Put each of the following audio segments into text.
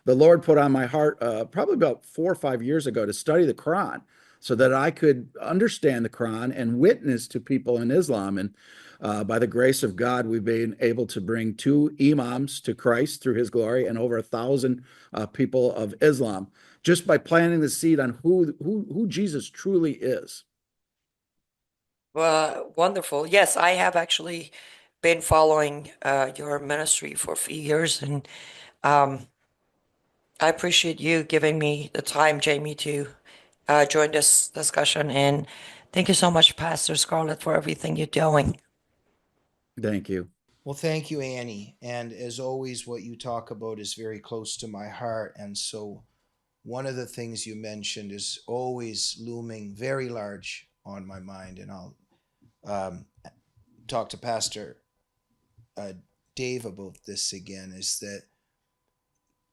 the Lord put on my heart probably about 4 or 5 years ago to study the Quran so that I could understand the Quran and witness to people in Islam. And by the grace of God, we've been able to bring two Imams to Christ through his glory and over 1,000 people of Islam just by planting the seed on who Jesus truly is. Wonderful. Yes, I have actually been following your ministry for a few years, and um, I appreciate you giving me the time, Jamie, to join this discussion. And thank you so much, Pastor Scarlett, for everything you're doing. Thank you. Well, thank you, Annie. And as always, what you talk about is very close to my heart. And so, one of the things you mentioned is always looming very large on my mind. And I'll um, talk to Pastor uh, Dave about this again, is that,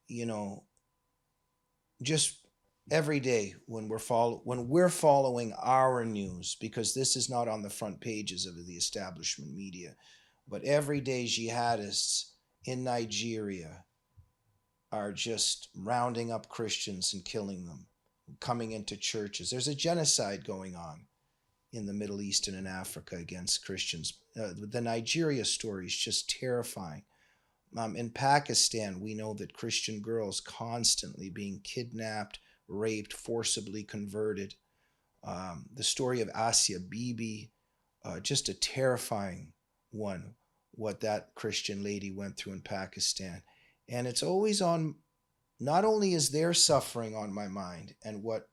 you know, just every day when we're following our news, because this is not on the front pages of the establishment media, but every day jihadists in Nigeria are just rounding up Christians and killing them, coming into churches. There's a genocide going on in the Middle East and in Africa against Christians. The Nigeria story is just terrifying. In Pakistan, we know that Christian girls constantly being kidnapped, raped, forcibly converted. The story of Asia Bibi, just a terrifying one, what that Christian lady went through in Pakistan. And it's always on, not only is their suffering on my mind and what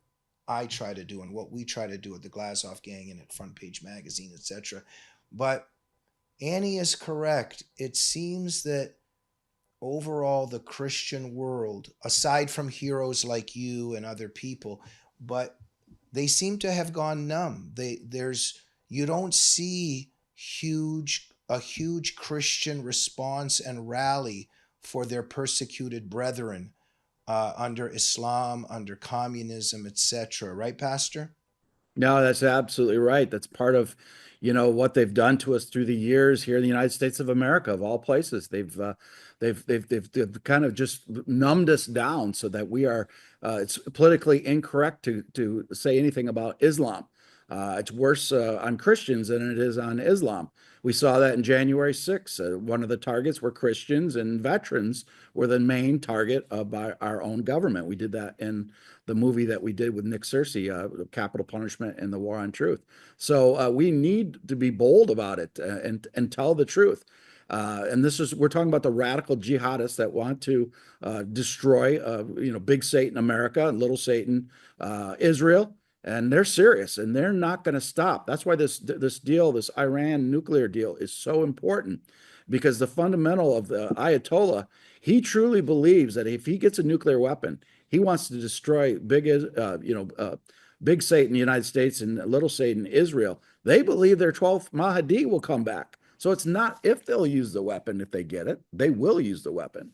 I try to do and what we try to do at the Glazov Gang and at Front Page Magazine, etc., but Annie is correct. It seems that overall the Christian world, aside from heroes like you and other people, but they seem to have gone numb. You don't see a huge Christian response and rally for their persecuted brethren under Islam, under communism, etc. Right, Pastor? No, that's absolutely right. That's part of, what they've done to us through the years here in the United States of America, of all places. They've kind of just numbed us down so that we are. It's politically incorrect to say anything about Islam. It's worse on Christians than it is on Islam. We saw that in January 6th. One of the targets were Christians, and veterans were the main target by our own government. We did that in the movie that we did with Nick Searcy, Capital Punishment and the War on Truth. So we need to be bold about it and tell the truth. And we're talking about the radical jihadists that want to destroy, big Satan America and little Satan Israel. And they're serious, and they're not going to stop. That's why this deal, this Iran nuclear deal, is so important, because the fundamental of the Ayatollah, he truly believes that if he gets a nuclear weapon, he wants to destroy big Satan, the United States, and little Satan, Israel. They believe their 12th Mahdi will come back. So it's not if they'll use the weapon if they get it; they will use the weapon.